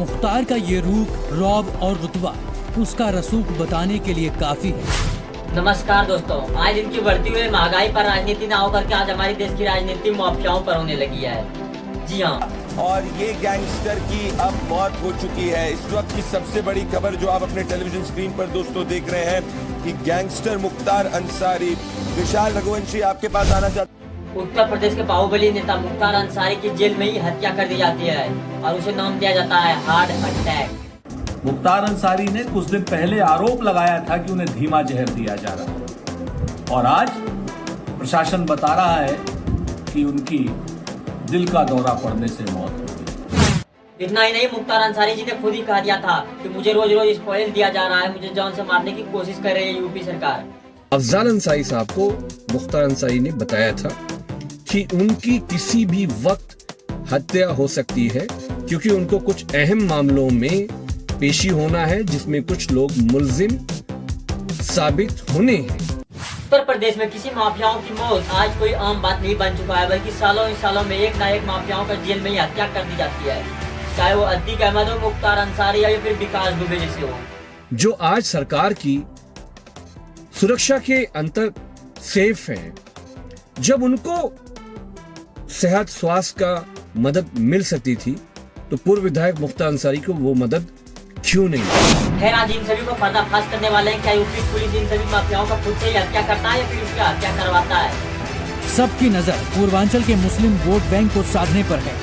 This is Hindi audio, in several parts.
मुख्तार का ये रूप, रौब और रुतबा उसका रसूख बताने के लिए काफी है। नमस्कार दोस्तों, आज इनकी बढ़ती हुई महंगाई पर राजनीति ना होकर के आज हमारी देश की राजनीति माफियाओं पर होने लगी है। जी हाँ, और ये गैंगस्टर की अब मौत हो चुकी है। इस वक्त की सबसे बड़ी खबर जो आप अपने टेलीविजन स्क्रीन पर दोस्तों देख रहे हैं कि गैंगस्टर मुख्तार अंसारी, विशाल रघुवंशी आपके पास आना चाहते। उत्तर प्रदेश के बाहुबली नेता मुख्तार अंसारी की जेल में ही हत्या कर दी जाती है और उसे नाम दिया जाता है हार्ट अटैक। मुख्तार अंसारी ने कुछ दिन पहले आरोप लगाया था कि उन्हें धीमा जहर दिया जा रहा है और आज प्रशासन बता रहा है कि उनकी दिल का दौरा पड़ने से मौत हो गई। इतना ही नहीं, मुख्तार अंसारी जी ने खुद ही कहा दिया था कि मुझे रोज रोज स्पॉइल दिया जा रहा है, मुझे जान से मारने की कोशिश कर रही है यूपी सरकार। अफजाल अंसारी साहब को मुख्तार अंसारी ने बताया था कि उनकी किसी भी वक्त हत्या हो सकती है क्योंकि उनको कुछ अहम मामलों में पेशी होना है जिसमें कुछ लोग मुल्जिम साबित होने हैं। उत्तर प्रदेश में किसी माफियाओं की मौत आज कोई आम बात नहीं बन चुका है, बल्कि सालों में एक ना एक माफियाओं का जेल में ही हत्या कर दी जाती है, चाहे वो अतीक अहमद हो, मुख्तार अंसारी या फिर विकास दुबे जैसे हो, जो आज सरकार की सुरक्षा के अंतर सेफ हैं। जब उनको सेहत स्वास्थ्य का मदद मिल सकती थी तो पूर्व विधायक मुख्तार अंसारी को वो मदद क्यों नहीं? खैर, आज इन सभी को पर्दाफाश करने वाले हैं। क्या यूपी पुलिस इन सभी माफियाओं का खुद से ही हत्या करता है या फिर उसका हत्या करवाता है? सबकी नजर पूर्वांचल के मुस्लिम वोट बैंक को साधने पर है।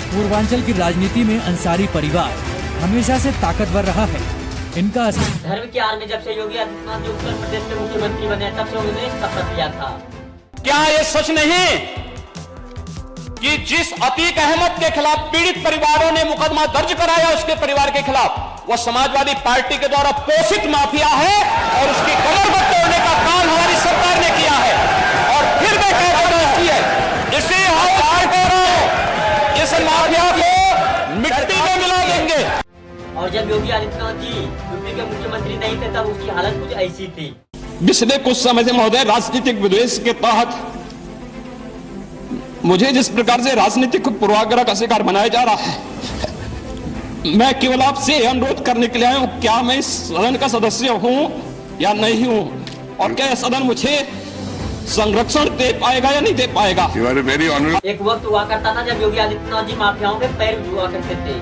पूर्वांचल की राजनीति में अंसारी परिवार हमेशा से ताकतवर रहा है। इनका धर्म की आड़ में जब से योगी आदित्यनाथ जो उत्तर प्रदेश के मुख्यमंत्री बने तब से उन्होंने शपथ लिया था। क्या ये सच नहीं कि जिस अतीक अहमद के खिलाफ पीड़ित परिवारों ने मुकदमा दर्ज कराया उसके परिवार के खिलाफ, वह समाजवादी पार्टी के द्वारा पोषित माफिया है और उसकी कमर को तोड़ने का काम हमारी सरकार ने किया है और फिर मैं कहती है इसे इस माफिया को मिट्टी में मिला देंगे। और जब योगी आदित्यनाथ जी यूपी के मुख्यमंत्री नहीं थे तब उसकी हालत कुछ ऐसी थी। पिछले कुछ समय से महोदय राजनीतिक विद्वेष के तहत मुझे जिस प्रकार से राजनीतिक पूर्वाग्रह का शिकार बनाया जा रहा है, मैं केवल आपसे अनुरोध करने के लिए आया हूं, क्या मैं इस सदन का सदस्य हूं या नहीं हूं और क्या सदन मुझे संरक्षण दे पाएगा या नहीं दे पाएगा? एक वक्त हुआ करता था जब योगी आदित्यनाथ जी माफियाओं के पैर छुआ करते थे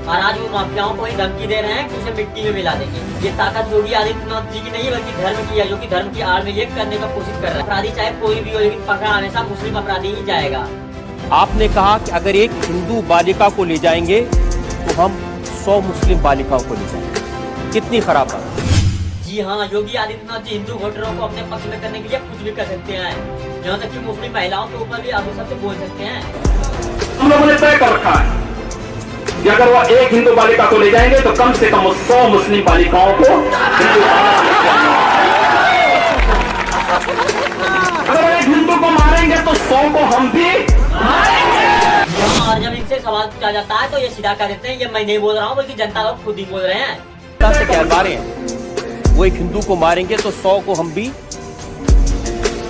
और आज वो माफियाओं को ही धमकी दे रहे हैं कि उसे मिट्टी में मिला देंगे। ये ताकत योगी आदित्यनाथ जी की नहीं बल्कि धर्म की है, जो कि धर्म की आड़ में ये करने का कोशिश कर रहा है। अपराधी चाहे कोई भी हो, लेकिन पकड़ा हमेशा मुस्लिम अपराधी ही जाएगा। आपने कहा कि अगर एक हिंदू बालिका को ले जाएंगे तो हम 100 मुस्लिम बालिकाओं को ले जाएंगे। कितनी खराब बात। जी हाँ, योगी आदित्यनाथ जी हिंदू वोटरों को अपने पक्ष में करने के लिए कुछ भी कर सकते हैं, यहाँ तक कि मुस्लिम महिलाओं के ऊपर भी आप शब्द बोल सकते हैं। हम लोगों ने तय कर रखा है कि अगर वो एक हिंदू बालिका को ले जाएंगे तो कम से कम 100 मुस्लिम बालिकाओं को अगर एक हिंदू को मारेंगे तो 100 को हम भी मारेंगे। और जब इनसे सवाल पूछा जाता है तो ये सीधा कह देते हैं ये मैं नहीं बोल रहा हूँ बल्कि जनता लोग खुद ही बोल रहे हैं। से कह रहे हैं वो एक हिंदू को मारेंगे तो 100 को हम भी,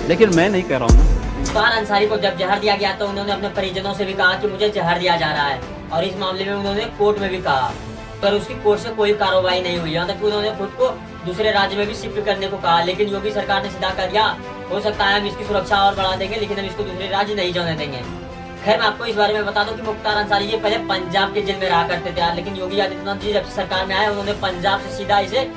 लेकिन मैं नहीं कह रहा हूँ। मुख्तार अंसारी को जब जहर दिया गया तो उन्होंने अपने परिजनों से भी कहा कि मुझे जहर दिया जा रहा है और इस मामले में उन्होंने कोर्ट में भी कहा, पर उसकी कोर्ट से कोई कार्रवाई नहीं हुई। यहाँ तक कि उन्होंने खुद को दूसरे राज्य में भी शिफ्ट करने को कहा, लेकिन योगी सरकार ने सीधा कर दिया हो सकता है हम इसकी सुरक्षा और बढ़ा देंगे लेकिन हम इसको दूसरे राज्य नहीं जाने देंगे। खैर, मैं आपको इस बारे में बता दूं कि मुख्तार अंसारी जी पहले पंजाब के जेल में रहा करते थे, लेकिन योगी आदित्यनाथ जी जब सरकार में आए उन्होंने पंजाब से सीधा इसे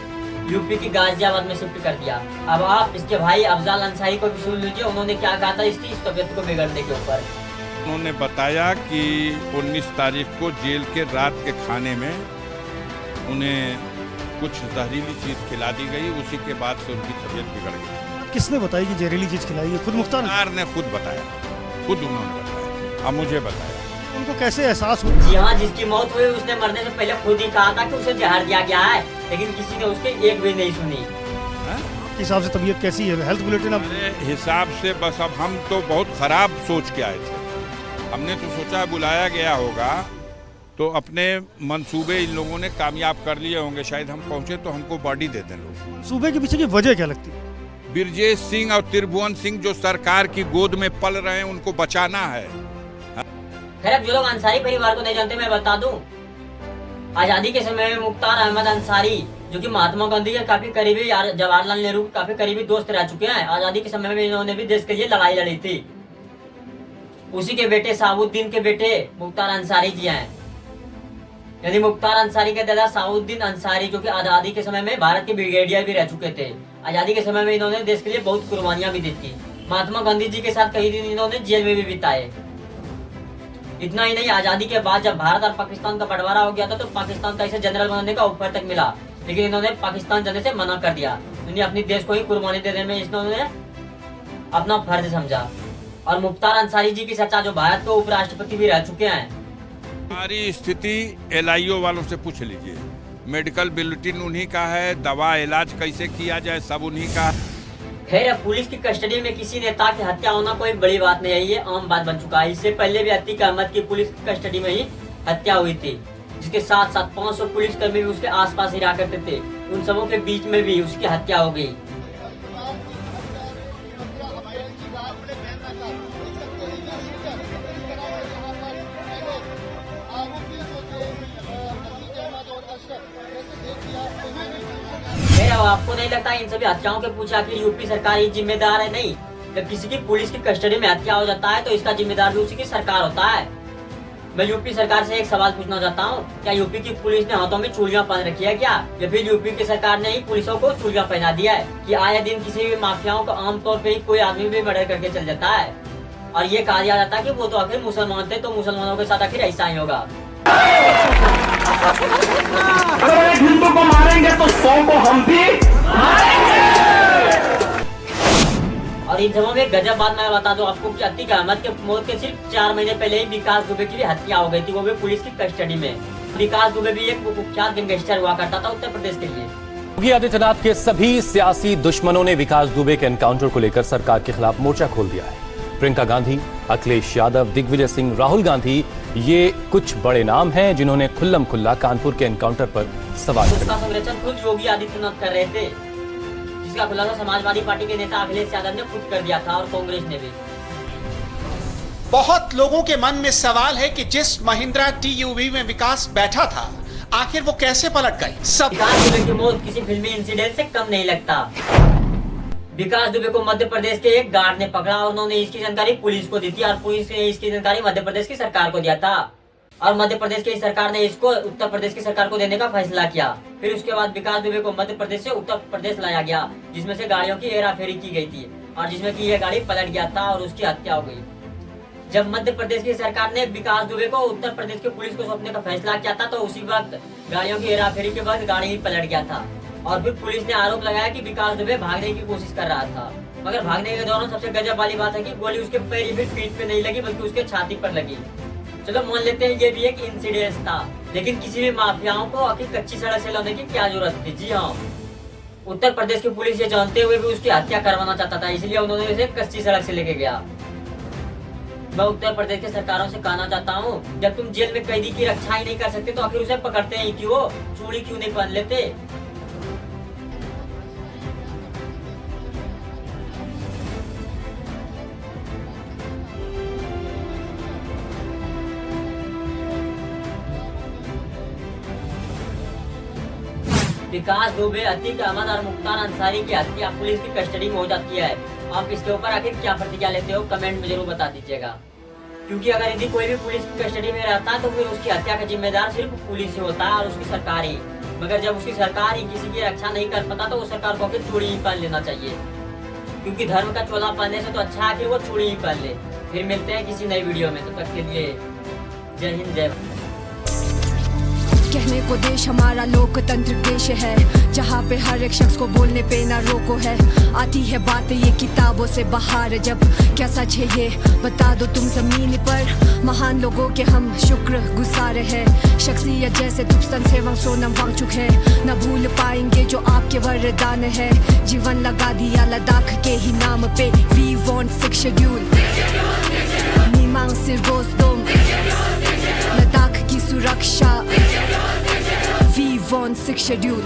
यूपी की गाजियाबाद में शिफ्ट कर दिया। अब आप इसके भाई अफजाल अंसारी को भी सुन लीजिए, उन्होंने क्या कहा था इसकी इस तबियत को बिगड़ने के ऊपर। उन्होंने बताया कि 19 तारीख को जेल के रात के खाने में उन्हें कुछ जहरीली चीज खिला दी गई, उसी के बाद से उनकी तबीयत बिगड़ गई। किसने बताई कि जहरीली चीज खिलाई है? खुद मुख्तार ने खुद बताया, खुद उन्होंने बताया, अब मुझे बताया। उनको कैसे एहसास हुआ? जी हाँ, जिसकी मौत हुई उसने मरने से पहले खुद ही कहा था कि उसे जहर दिया गया है, लेकिन किसी ने उसके एक भी नहीं सुनी। हिसाब से तबीयत कैसी है? हेल्थ बुलेटिन अब हिसाब से बस अब हम तो बहुत खराब सोच के आए थे। हमने तो सोचा बुलाया गया होगा तो अपने मंसूबे इन लोगों ने कामयाब कर लिए होंगे, शायद हम पहुंचे तो हमको बॉडी दे दें लोग। सूबे के पीछे की वजह क्या लगती है? बिरजेश सिंह और त्रिभुवन सिंह जो सरकार की गोद में पल रहे हैं उनको बचाना है। खैर अब जो लोग अंसारी परिवार को नहीं जानते मैं बता दूं, आजादी के समय में मुख्तार अहमद अंसारी जो कि महात्मा गांधी के काफी करीबी, जवाहरलाल नेहरू के काफी करीबी दोस्त रह चुके हैं। आजादी के समय में इन्होंने भी देश के लिए लड़ाई लड़ी थी। उसी के बेटे साबुद्दीन के बेटे मुख्तार अंसारी जी हैं। यानी मुख्तार अंसारी के दादा साबुद्दीन अंसारी जो कि आजादी के समय में भारत के ब्रिगेडियर भी रह चुके थे। आजादी के समय में इन्होंने देश के लिए बहुत कुर्बानियां भी दी थी। महात्मा गांधी जी के साथ कई दिन इन्होंने जेल में भी बिताए। इतना ही नहीं, आजादी के बाद जब भारत और पाकिस्तान का बंटवारा हो गया था तो पाकिस्तान का इसे जनरल बनने का ऑफर तक मिला, लेकिन इन्होंने पाकिस्तान जाने से मना कर दिया। इन्हें अपनी देश को ही कुर्बानी देने में इन्होंने अपना फर्ज समझा। और मुख्तार अंसारी जी की चर्चा जो भारत के उपराष्ट्रपति भी रह चुके हैं। हमारी स्थिति LIO वालों से पूछ लीजिए, मेडिकल बुलेटिन उन्हीं का है, दवा इलाज कैसे किया जाए सब उन्हीं का। खैर अब पुलिस की कस्टडी में किसी नेता की हत्या होना कोई बड़ी बात नहीं है, ये आम बात बन चुका है। इससे पहले भी अतीक अहमद की पुलिस की कस्टडी में ही हत्या हुई थी, जिसके साथ साथ 500 पुलिसकर्मी भी उसके आसपास ही रहा करते थे। उन सबों के बीच में भी उसकी हत्या हो गई। आपको नहीं लगता इन सभी हत्याओं के पीछे आखिर यूपी सरकार ही जिम्मेदार है? नहीं, जब किसी की पुलिस की कस्टडी में हत्या हो जाता है तो इसका जिम्मेदार भी उसी की सरकार होता है। मैं यूपी सरकार से एक सवाल पूछना चाहता हूँ, क्या यूपी की पुलिस ने हाथों में चूड़ियां पहन रखी है क्या, या फिर यूपी की सरकार ने ही पुलिसों को चूड़ियां पहना दिया है कि आए दिन किसी भी माफियाओं को आमतौर पर कोई आदमी भी मर्डर करके चल जाता है और ये कहा जाता है कि वो तो आखिर मुसलमान थे तो मुसलमानों के साथ आखिर ऐसा ही होगा। अगर एक हिंदू को मारेंगे तो 100 को हम भी मारेंगे। और इन सबों में गजब बात मैं बता दूं आपको कि अतीक अहमद के मौत के सिर्फ 4 महीने पहले ही विकास दुबे की भी हत्या हो गई थी, वो भी पुलिस की कस्टडी में। विकास दुबे भी एक कुख्यात गैंगस्टर हुआ करता था उत्तर प्रदेश के लिए। योगी आदित्यनाथ के सभी सियासी दुश्मनों ने विकास दुबे के एनकाउंटर को लेकर सरकार के खिलाफ मोर्चा खोल दिया है। प्रियंका गांधी, अखिलेश यादव, दिग्विजय सिंह, राहुल गांधी, ये कुछ बड़े नाम हैं जिन्होंने खुल्लम खुल्ला कानपुर के एनकाउंटर पर सवाल किया। उसका संरक्षण खुद योगी आदित्यनाथ कर रहे थे, जिसका खुलासा समाजवादी पार्टी के नेता अखिलेश यादव ने खुद कर दिया था और कांग्रेस ने भी। बहुत लोगों के मन में सवाल है कि जिस महिंद्रा TUV में विकास बैठा था आखिर वो कैसे पलट गई। विकास दुबे की मौत किसी फिल्मी इंसिडेंट से कम नहीं लगता। विकास दुबे को मध्य प्रदेश के एक गार्ड ने पकड़ा और उन्होंने इसकी जानकारी पुलिस को दी थी और पुलिस ने इसकी जानकारी मध्य प्रदेश की सरकार को दिया था और मध्य प्रदेश की सरकार ने इसको उत्तर प्रदेश की सरकार को देने का फैसला किया। फिर उसके बाद विकास दुबे को मध्य प्रदेश से उत्तर प्रदेश लाया गया, जिसमें से गाड़ियों की हेराफेरी की गई थी और जिसमें कि यह गाड़ी पलट गया था और उसकी हत्या हो गई। जब मध्य प्रदेश की सरकार ने विकास दुबे को उत्तर प्रदेश की पुलिस को सौंपने का फैसला किया था तो उसी वक्त गाड़ियों की हेराफेरी के बाद गाड़ी ही पलट गया था और फिर पुलिस ने आरोप लगाया कि विकास दुबे भागने की कोशिश कर रहा था। मगर भागने के दौरान सबसे गजब वाली बात है कि गोली उसके पैर भी पीठ पे नहीं लगी बल्कि उसके छाती पर लगी। चलो मान लेते हैं ये भी एक इंसिडेंस था, लेकिन किसी भी माफियाओं को आखिर कच्ची सड़क से लाने की क्या जरूरत थी। जी हाँ, उत्तर प्रदेश की पुलिस ये जानते हुए भी उसकी हत्या करवाना चाहता था, इसलिए उन्होंने उसे कच्ची सड़क से लेके गया। मैं उत्तर प्रदेश की सरकारों से कहना चाहता हूँ, जब तुम जेल में कैदी की रक्षा ही नहीं कर सकते तो आखिर उसे पकड़ते ही क्यों, चूड़ी क्यों नहीं पहन लेते। विकास दुबे, अतीक अहमद और मुख्तार अंसारी की हत्या पुलिस की कस्टडी में हो जाती है। आप इसके ऊपर आखिर क्या प्रतिक्रिया लेते हो कमेंट में जरूर बता दीजिएगा, क्योंकि अगर यदि कोई भी पुलिस की कस्टडी में रहता है तो फिर उसकी हत्या का जिम्मेदार सिर्फ पुलिस ही होता है और उसकी सरकार ही। मगर जब उसकी सरकार ही किसी की रक्षा नहीं कर पाता तो उस सरकार को आखिर चूड़ी ही पहन लेना चाहिए, क्योंकि धर्म का चोला पहनने से तो अच्छा है कि वो चूड़ी ही पहन ले। फिर मिलते हैं किसी नई वीडियो में, तब तक के लिए जय हिंद जय भारत। कहने को देश हमारा लोकतंत्र देश है, जहाँ पे हर एक शख्स को बोलने पे ना रोको है। आती है बातें ये किताबों से बाहर, जब क्या सच है ये बता दो तुम जमीन पर। महान लोगों के हम शुक्र गुजार हैं, शख्सियत जैसे तुप्सन सेवक सोनम वांगचुक है। न भूल पाएंगे जो आपके वरदान है, जीवन लगा दिया लद्दाख के ही नाम पे। वी वांट 6 शेड्यूल, मीमांग सिर दोस्तों, लद्दाख की सुरक्षा। We want 6 schedule.